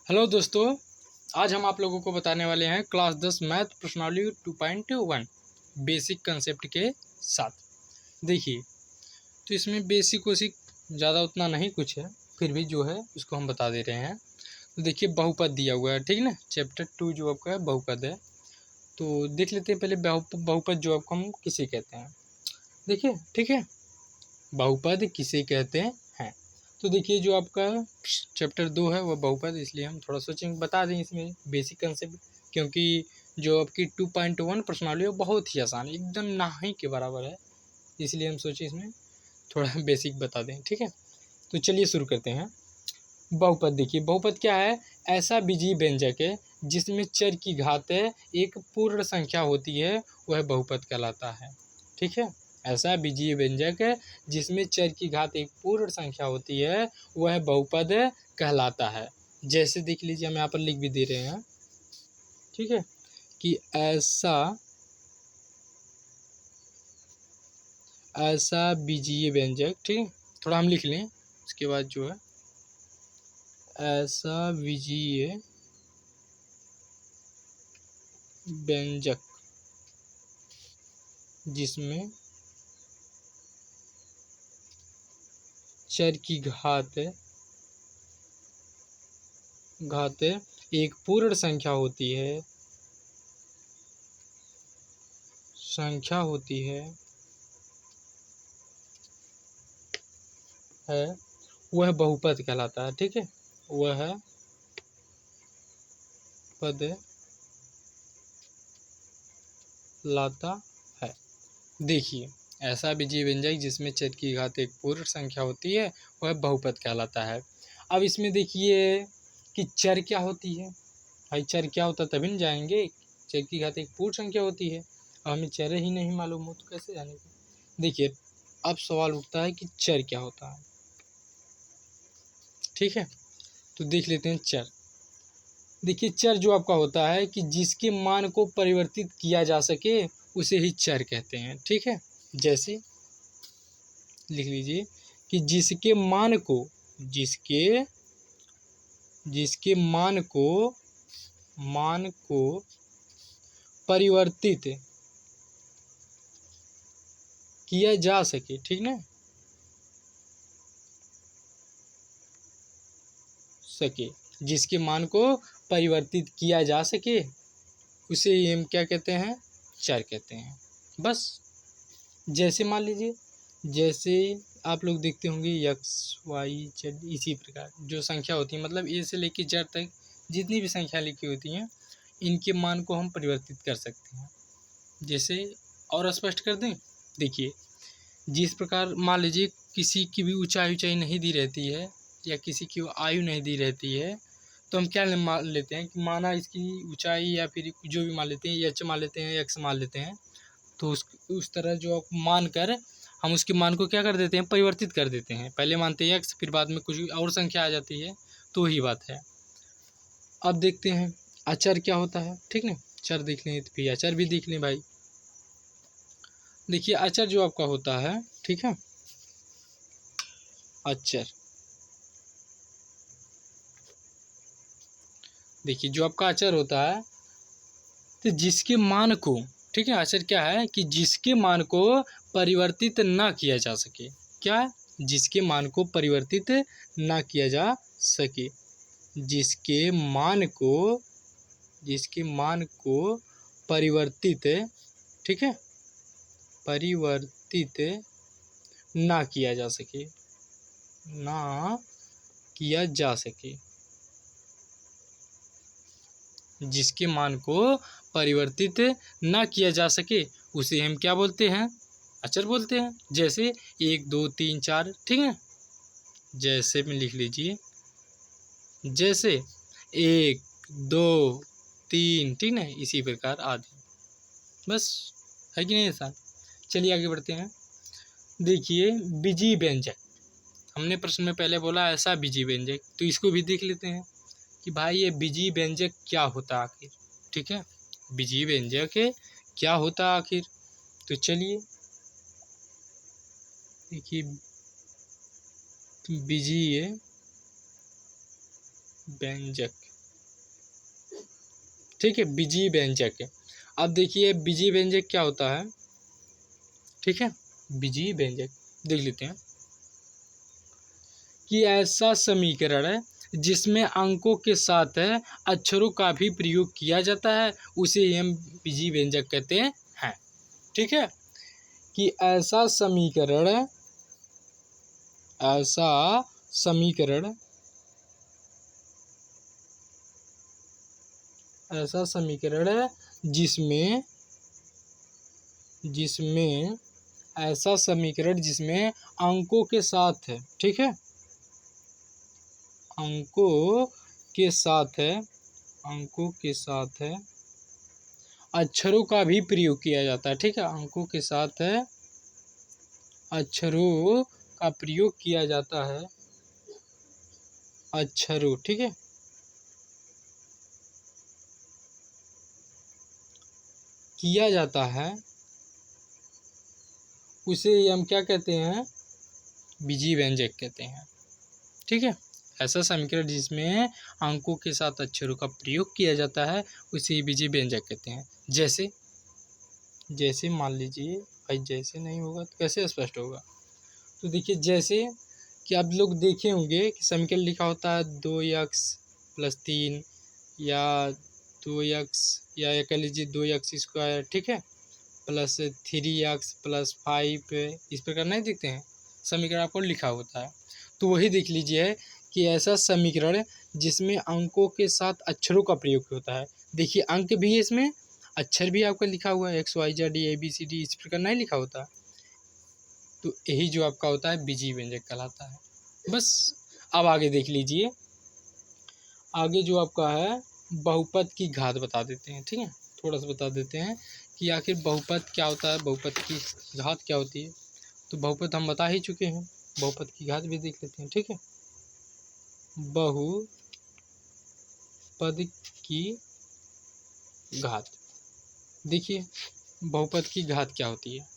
Hello दोस्तों, आज हम आप लोगों को बताने वाले हैं क्लास 10 मैथ प्रश्नावली 2.1 बेसिक कंसेप्ट के साथ। देखिए, तो इसमें बेसिक वोसिक ज़्यादा उतना नहीं कुछ है, फिर भी जो है उसको हम बता दे रहे हैं। तो देखिए, बहुपद दिया हुआ है, ठीक है ना। चैप्टर 2 जो आपका है बहुपद है, तो देख लेते हैं पहले बहुपद जो आपको हम किसे कहते हैं। देखिए, ठीक है, बहुपद किसे कहते हैं। तो देखिए, जो आपका चैप्टर 2 है वह बहुपद, इसलिए हम थोड़ा सोचेंगे बता दें इसमें बेसिक कंसेप्ट, क्योंकि जो आपकी 2.1 प्रश्नावली है वो बहुत ही आसान है, एकदम ना ही के बराबर है, इसलिए हम सोचे इसमें थोड़ा बेसिक बता दें। ठीक है, तो चलिए शुरू करते हैं। बहुपद देखिए, बहुपद क्या है? ऐसा बीजीय व्यंजक है जिसमें चर की घात एक पूर्ण संख्या होती है, वह बहुपद कहलाता है। ठीक है, ऐसा बीजीय व्यंजक है जिसमें चर की घात एक पूर्ण संख्या होती है, वह बहुपद कहलाता है। जैसे देख लीजिए, हम यहाँ पर लिख भी दे रहे हैं, ठीक है, कि ऐसा बीजीय व्यंजक, ठीक है, थोड़ा हम लिख लें उसके बाद जो है, ऐसा बीजीय व्यंजक जिसमें चर की घात एक पूर्ण संख्या होती है, वह बहुपद कहलाता है। ठीक है, वह पद लाता है। देखिए, ऐसा बीजीय व्यंजक जिसमें चर की घात एक पूर्ण संख्या होती है, वह बहुपद कहलाता है। अब इसमें देखिए कि चर क्या होती है। भाई, चर क्या होता है तभी न जाएंगे। चर की घात एक पूर्ण संख्या होती है, अब हमें चर ही नहीं मालूम हो तो कैसे जानेंगे। देखिए, अब सवाल उठता है कि चर क्या होता है। ठीक है, तो देख लेते हैं चर। देखिए, चर जो आपका होता है कि जिसके मान को परिवर्तित किया जा सके उसे ही चर कहते हैं। ठीक है, जैसे लिख लीजिए कि जिसके मान को परिवर्तित किया जा सके, ठीक ना, जिसके मान को परिवर्तित किया जा सके उसे हम क्या कहते हैं? चर कहते हैं। बस, जैसे मान लीजिए, जैसे आप लोग देखते होंगे एक्स वाई जेड, इसी प्रकार जो संख्या होती है, मतलब ए से लेकर जेड तक जितनी भी संख्या लिखी होती हैं, इनके मान को हम परिवर्तित कर सकते हैं। जैसे और स्पष्ट कर दें, देखिए, जिस प्रकार मान लीजिए किसी की भी ऊंचाई नहीं दी रहती है, या किसी की आयु नहीं दी रहती है, तो हम क्या मान लेते हैं कि माना इसकी ऊंचाई या फिर जो भी मान लेते हैं, एच मान लेते हैं, एक्स मान लेते हैं, तो उस तरह जो मान कर हम उसके मान को क्या कर देते हैं? परिवर्तित कर देते हैं। पहले मानते हैं एक्स, फिर बाद में कुछ और संख्या आ जाती है, तो ही बात है। अब देखते हैं अचर क्या होता है। ठीक ना, चर देख लें तो फिर अचर भी देख लें भाई। देखिए, अचर जो आपका होता है, ठीक है, अचर देखिए, जो आपका अचर होता है तो जिसके मान को, ठीक है, अचर क्या है कि जिसके मान को परिवर्तित ना किया जा सके। क्या? जिसके मान को परिवर्तित ना किया जा सके, जिसके मान को परिवर्तित, ठीक है, परिवर्तित ना किया जा सके, जिसके मान को परिवर्तित ना किया जा सके उसे हम क्या बोलते हैं? अचर बोलते हैं। जैसे 1 2 3 4, ठीक है, जैसे में लिख लीजिए, जैसे 1 2 3, ठीक ना, इसी प्रकार आदि। बस, है कि नहीं आसान? चलिए आगे बढ़ते हैं। देखिए, बीजीय व्यंजक, हमने प्रश्न में पहले बोला ऐसा बीजीय व्यंजक, तो इसको भी देख लेते हैं कि भाई ये बीजीय व्यंजक क्या होता आखिर। ठीक है, बीजीय व्यंजक क्या होता आखिर। तो चलिए देखिए, बीजीय व्यंजक ठीक है, बीजीय व्यंजक। अब देखिए बीजीय व्यंजक क्या होता है, ठीक है। बीजीय व्यंजक देख लेते हैं कि ऐसा समीकरण जिसमें अंकों के साथ अक्षरों का भी प्रयोग किया जाता है उसे हम बीजीय व्यंजक कहते हैं, ठीक है। कि ऐसा समीकरण जिसमें अंकों के साथ है, ठीक है, अंकों के साथ है अक्षरों का भी प्रयोग किया जाता है, ठीक है। अंकों के साथ अक्षरों का प्रयोग किया जाता है, अक्षरों, ठीक है, किया जाता है, उसे हम क्या कहते हैं, बीजीय व्यंजक कहते हैं, ठीक है। ऐसा समीकरण जिसमें अंकों के साथ अक्षरों का प्रयोग किया जाता है उसे बीजीय व्यंजक कहते हैं। जैसे मान लीजिए भाई, जैसे नहीं होगा तो कैसे स्पष्ट होगा। तो देखिए जैसे कि आप लोग देखे होंगे कि समीकरण लिखा होता है 2x+3 या 2x या कह लीजिए 2x², ठीक है, +3x+5 इस प्रकार नहीं दिखते हैं समीकरण आपको लिखा होता है। तो वही देख लीजिए कि ऐसा समीकरण जिसमें अंकों के साथ अक्षरों का प्रयोग होता है। देखिए अंक भी है इसमें, अक्षर भी आपका लिखा हुआ है, XYZ ABCD इस प्रकार नहीं लिखा होता। तो यही जो आपका होता है बीजीय व्यंजक कहलाता है। बस अब आगे देख लीजिए, आगे जो आपका है बहुपद की घात बता देते हैं, ठीक है। थोड़ा सा बता देते हैं कि आखिर बहुपद क्या होता है, बहुपद की घात क्या होती है। तो बहुपद हम बता ही चुके हैं, बहुपद की घात भी देख लेते हैं, ठीक है। बहुपद की घात, देखिए बहुपद की घात क्या होती है।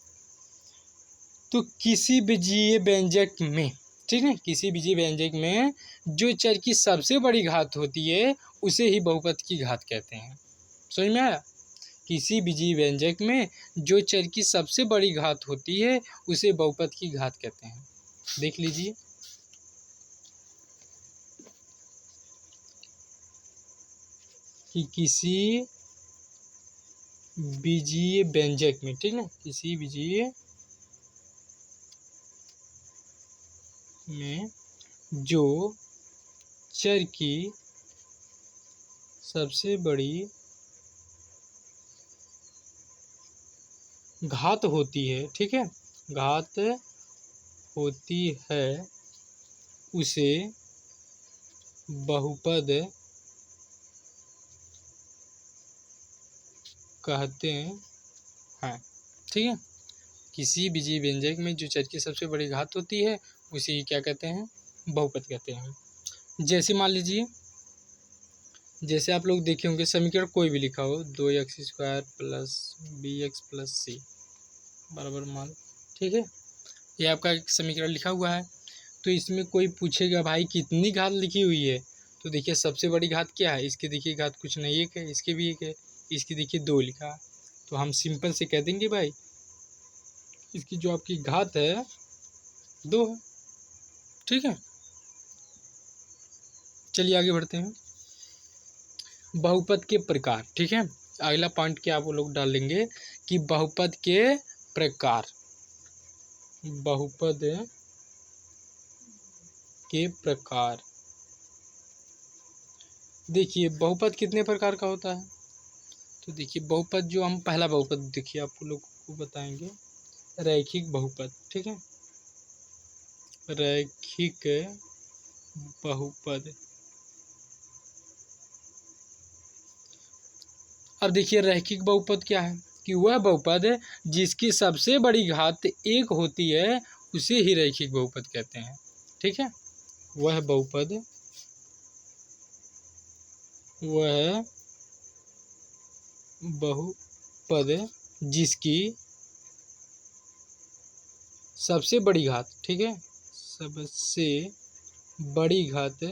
तो किसी बीजीय व्यंजक में, ठीक है, किसी बीजीय व्यंजक में जो चर की सबसे बड़ी घात होती है उसे ही बहुपद की घात कहते हैं। समझ में आया। किसी बीजीय व्यंजक में जो चर की सबसे बड़ी घात होती है उसे बहुपद की घात कहते हैं। देख लीजिए, कि किसी बीजीय व्यंजक में, ठीक है, किसी बीजीय में जो चर की सबसे बड़ी घात होती है, ठीक है, घात होती है उसे बहुपद कहते हैं, ठीक है। किसी बीजीय व्यंजक में जो चर की सबसे बड़ी घात होती है उसे ही क्या कहते हैं, बहुपद कहते हैं। जैसे मान लीजिए, जैसे आप लोग देखे होंगे समीकरण कोई भी लिखा हो 2x² + bx + c बराबर मान, ठीक है, ये आपका एक समीकरण लिखा हुआ है। तो इसमें कोई पूछेगा भाई कितनी घात लिखी हुई है, तो देखिए सबसे बड़ी घात क्या है, इसकी देखिए घात कुछ नहीं, एक है, इसकी भी एक है, इसकी देखिए 2 लिखा है। तो हम सिंपल से कह देंगे भाई इसकी जो आपकी घात है 2 है, ठीक है। चलिए आगे बढ़ते हैं। बहुपद के प्रकार, ठीक है, अगला पॉइंट क्या आप लोग डाल लेंगे कि बहुपद के प्रकार, बहुपद के प्रकार। देखिए बहुपद कितने प्रकार का होता है। तो देखिए बहुपद जो हम पहला बहुपद देखिए आप लोग को बताएंगे, रैखिक बहुपद, ठीक है, रैखिक बहुपद। अब देखिए रैखिक बहुपद क्या है कि वह बहुपद जिसकी सबसे बड़ी घात 1 होती है उसे ही रैखिक बहुपद कहते हैं, ठीक है। वह बहुपद जिसकी सबसे बड़ी घात, ठीक है, सबसे बड़ी घात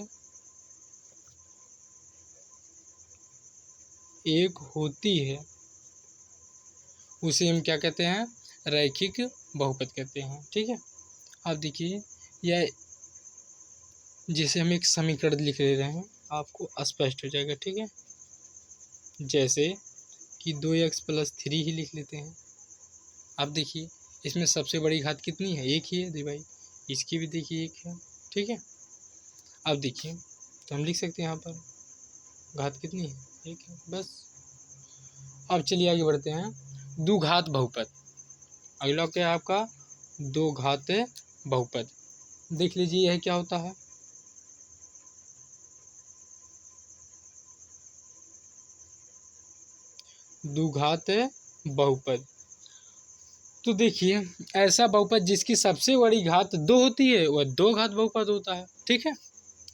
एक होती है उसे हम क्या कहते हैं, रैखिक बहुपद कहते हैं। ठीक है, अब देखिए यह जैसे हम एक समीकरण लिख ले रहे हैं आपको स्पष्ट हो जाएगा। ठीक है, जैसे कि 2x+3 ही लिख लेते हैं। अब देखिए इसमें सबसे बड़ी घात कितनी है, एक ही है दी भाई, इसकी भी देखिए एक है। ठीक है, अब देखिए तो हम लिख सकते हैं यहाँ पर घात कितनी है, एक है बस। अब चलिए आगे बढ़ते हैं, द्विघात बहुपद। अगला क्या है आपका, दो घात बहुपद। देख लीजिए यह क्या होता है, द्विघात बहुपद। तो देखिए ऐसा बहुपद जिसकी सबसे बड़ी घात 2 होती है वह दो घात बहुपद होता है। ठीक है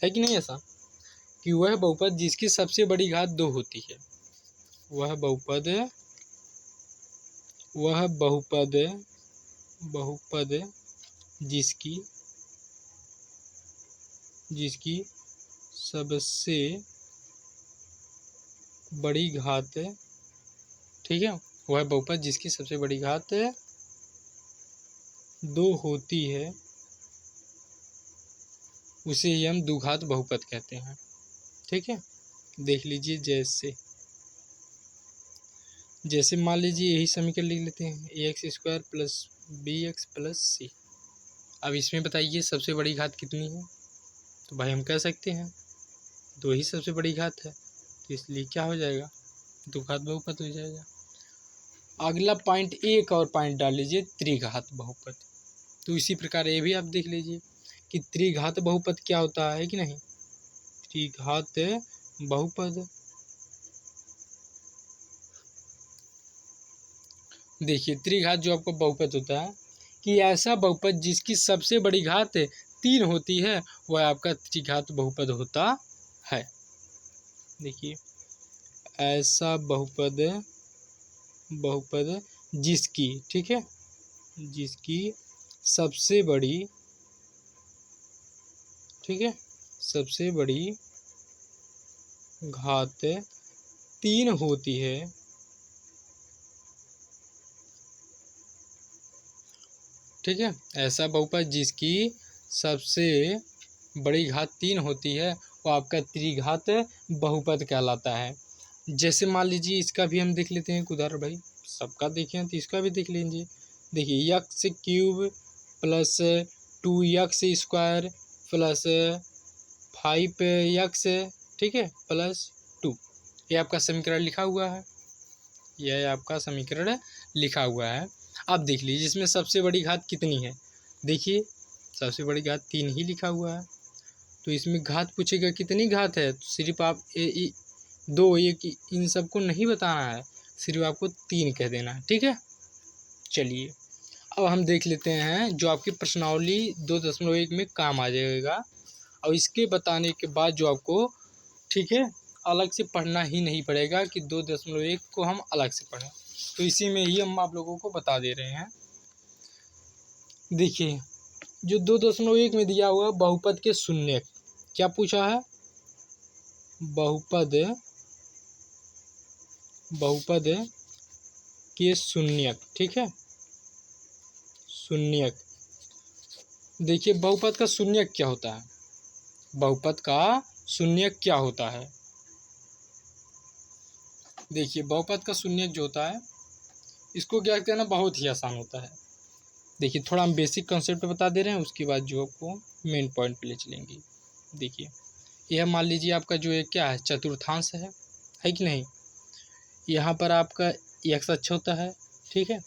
कि नहीं, ऐसा कि वह बहुपद जिसकी सबसे बड़ी घात 2 होती है, वह बहुपद जिसकी सबसे बड़ी घात, ठीक है, वह बहुपद जिसकी सबसे बड़ी घात 2 होती है उसे ही हम द्विघात बहुपद कहते हैं। ठीक है, देख लीजिए जैसे मान लीजिए यही समीकरण लिख लेते हैं, ax² + bx + c। अब इसमें बताइए सबसे बड़ी घात कितनी है, तो भाई हम कह सकते हैं 2 ही सबसे बड़ी घात है, तो इसलिए क्या हो जाएगा, द्विघात बहुपद हो जाएगा। अगला पॉइंट एक और पॉइंट डाल लीजिए, त्रिघात बहुपद। तो इसी प्रकार ये भी आप देख लीजिए कि त्रिघात बहुपद क्या होता है कि नहीं, त्रिघात बहुपद। देखिए त्रिघात जो आपको बहुपद होता है कि ऐसा बहुपद जिसकी सबसे बड़ी घात 3 होती है वह आपका त्रिघात बहुपद होता है। देखिए ऐसा बहुपद जिसकी, ठीक है, जिसकी सबसे बड़ी, ठीक है, सबसे बड़ी घात 3 होती है, ठीक है, ऐसा बहुपद जिसकी सबसे बड़ी घात 3 होती है वो आपका त्रिघात बहुपद कहलाता है। जैसे मान लीजिए इसका भी हम देख लेते हैं एक उदाहरण, भाई सबका देखें तो इसका भी देख लीजिए। देखिए x³ + 2x² + 5x, ठीक है, +2, ये आपका समीकरण लिखा हुआ है, यह आपका समीकरण लिखा हुआ है। अब देख लीजिए इसमें सबसे बड़ी घात कितनी है, देखिए सबसे बड़ी घात 3 ही लिखा हुआ है, तो इसमें घात पूछेगा कितनी घात है, तो सिर्फ आप 2 1 इन सबको नहीं बताना है, सिर्फ आपको 3 कह देना है। ठीक है, चलिए अब हम देख लेते हैं जो आपकी प्रश्नावली 2.1 में काम आ जाएगा, और इसके बताने के बाद जो आपको, ठीक है, अलग से पढ़ना ही नहीं पड़ेगा कि 2.1 को हम अलग से पढ़ें, तो इसी में ही हम आप लोगों को बता दे रहे हैं। देखिए जो 2.1 में दिया हुआ बहुपद के शून्यक, क्या पूछा है, बहुपद के शून्यक, ठीक है, शून्यक। देखिए बहुपद का शून्यक क्या होता है, बहुपद का शून्यक क्या होता है, देखिए बहुपद का शून्यक जो होता है इसको क्या करना बहुत ही आसान होता है। देखिए थोड़ा हम बेसिक कॉन्सेप्ट बता दे रहे हैं, उसके बाद जो आपको मेन पॉइंट पे ले चलेंगे। देखिए यह मान लीजिए आपका जो है क्या है, चतुर्थांश है कि नहीं, यहाँ पर आपका x अक्ष होता है, ठीक है,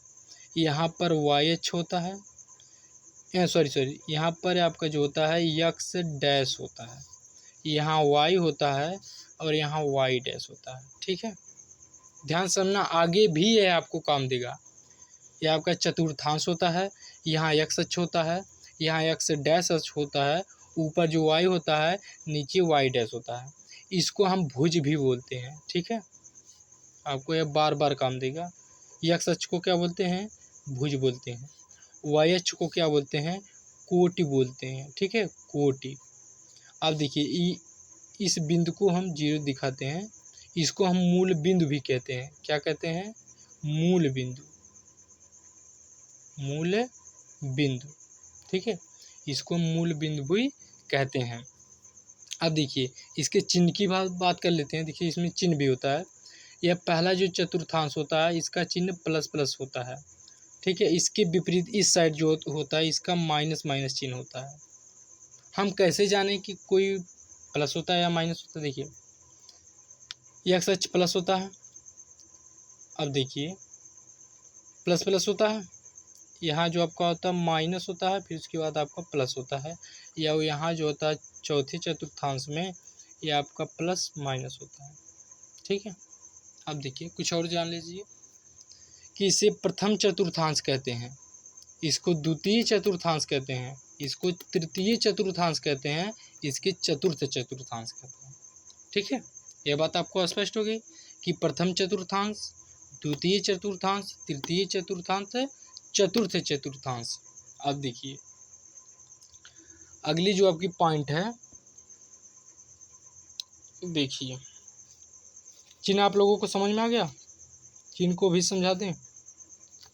यहाँ पर y अक्ष होता है, सॉरी यहाँ पर आपका जो होता है x डैश होता है, यहाँ y होता है और यहाँ y डैश होता है। ठीक है, ध्यान समझना, आगे भी यह आपको काम देगा। यह आपका चतुर्थांश होता है, यहाँ x अक्ष होता है, यहाँ x डैश अक्ष होता है, ऊपर जो y होता है नीचे y डैश होता है, इसको हम भुज भी बोलते हैं। ठीक है, आपको यह बार बार काम देगा। x अक्ष को क्या बोलते हैं, भुज बोलते हैं, y अक्ष को क्या बोलते हैं, कोटि बोलते हैं। ठीक है, कोटि। अब देखिए इस बिंदु को हम 0 दिखाते हैं, इसको हम मूल बिंदु भी कहते हैं। क्या कहते हैं? मूल बिंदु, मूल बिंदु। ठीक है, इसको मूल बिंदु भी कहते हैं। अब देखिए इसके चिन्ह की बात कर लेते हैं। देखिए इसमें चिन्ह भी होता है। यह पहला जो चतुर्थांश होता है इसका चिन्ह प्लस प्लस होता है। ठीक है, इसके विपरीत इस साइड जो होता है इसका माइनस माइनस चिन्ह होता है। हम कैसे जानें कि कोई प्लस होता है या माइनस होता है? देखिए यह सच प्लस होता है। अब देखिए प्लस प्लस होता है, यहाँ जो आपका होता है माइनस होता है, फिर उसके बाद आपका प्लस होता है, या यहाँ जो होता है चौथे चतुर्थांश में ये आपका प्लस माइनस होता है। ठीक है, अब देखिए कुछ और जान लीजिए कि इसे प्रथम चतुर्थांश कहते हैं, इसको द्वितीय चतुर्थांश कहते हैं, इसको तृतीय चतुर्थांश कहते हैं, इसके चतुर्थ चतुर्थांश कहते हैं। ठीक है, यह बात आपको स्पष्ट हो गई कि प्रथम चतुर्थांश, द्वितीय चतुर्थांश, तृतीय चतुर्थांश, चतुर्थ चतुर्थांश। अब देखिए अगली जो आपकी पॉइंट है, देखिए चिन्ह आप लोगों को समझ में आ गया? चिन्ह को भी समझा दें,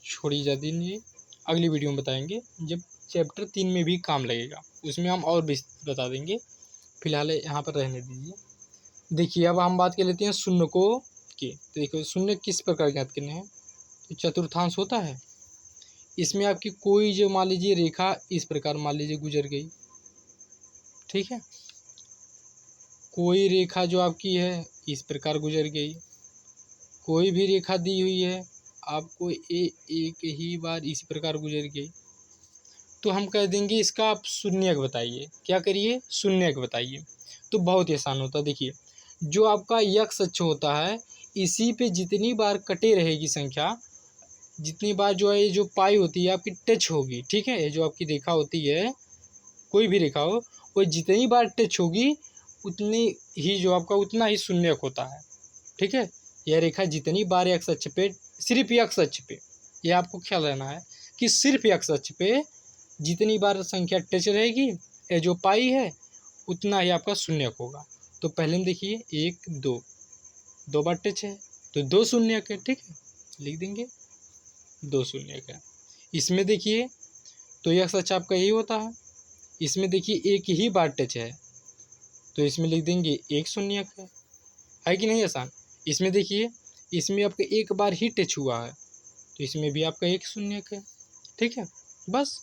छोड़ी जा दीजिए, अगली वीडियो में बताएंगे जब चैप्टर 3 में भी काम लगेगा, उसमें हम और भी बता देंगे। फिलहाल यहाँ पर रहने दीजिए। देखिए अब हम बात कर लेते हैं शून्य को की। तो देखो शून्य किस प्रकार ज्ञात करने हैं? तो चतुर्थांश होता है, इसमें आपकी कोई जो मान लीजिए रेखा इस प्रकार मान लीजिए गुजर गई। ठीक है, कोई रेखा जो आपकी है इस प्रकार गुजर गई, कोई भी रेखा दी हुई है आपको एक ही बार इस प्रकार गुजर गई, तो हम कह देंगे इसका आप शून्यक बताइए। क्या करिए? शून्यक बताइए। तो बहुत ही आसान होता है। देखिए जो आपका यक्ष अक्ष होता है इसी पे जितनी बार कटे रहेगी संख्या, जितनी बार जो है ये जो पाई होती है आपकी टच होगी। ठीक है, ये जो आपकी रेखा होती है, कोई भी रेखा हो, वो जितनी बार टच होगी उतनी ही जो आपका उतना ही शून्यक होता है। ठीक है, यह रेखा जितनी बार एक्स अक्ष पे, सिर्फ एक्स अक्ष पे, यह आपको ख्याल रहना है कि सिर्फ एक्स अक्ष पे जितनी बार संख्या टच रहेगी, ये जो पाई है उतना ही आपका शून्यक होगा। तो पहले में देखिए 1 2, 2 बार टच है तो 2 शून्यक है। ठीक है, लिख देंगे 2 शून्यक है। इसमें देखिए तो यह सच आपका यही होता है। इसमें देखिए एक ही बार टच है तो इसमें लिख देंगे 1 शून्यक है कि नहीं आसान? इसमें देखिए इसमें आपका एक बार ही टच हुआ है तो इसमें भी आपका 1 शून्यक है। ठीक है, बस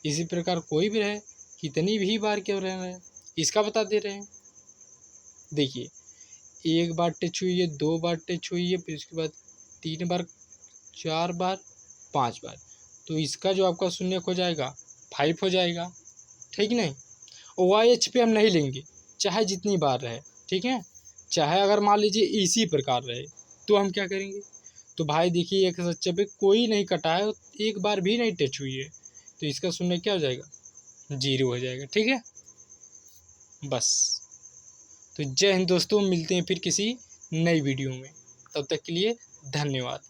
इसी प्रकार कोई भी रहे, कितनी भी बार क्यों रह रहे हैं इसका बता दे रहे हैं। देखिए 1 बार टच हुई है, 2 बार टच हुई है, फिर उसके बाद 3 बार, 4 बार, 5 बार, तो इसका जो आपका शून्यक हो जाएगा 5 हो जाएगा। ठीक नहीं? वाई एच पे हम नहीं लेंगे, चाहे जितनी बार रहे। ठीक है, चाहे अगर मान लीजिए इसी प्रकार रहे तो हम क्या करेंगे? तो भाई देखिए एक सच्चे पे कोई नहीं कटा है, एक बार भी नहीं टच हुई है, तो इसका शून्य क्या हो जाएगा? 0 हो जाएगा। ठीक है, बस। तो जय हिंद दोस्तों, मिलते हैं फिर किसी नई वीडियो में, तब तक के लिए धन्यवाद।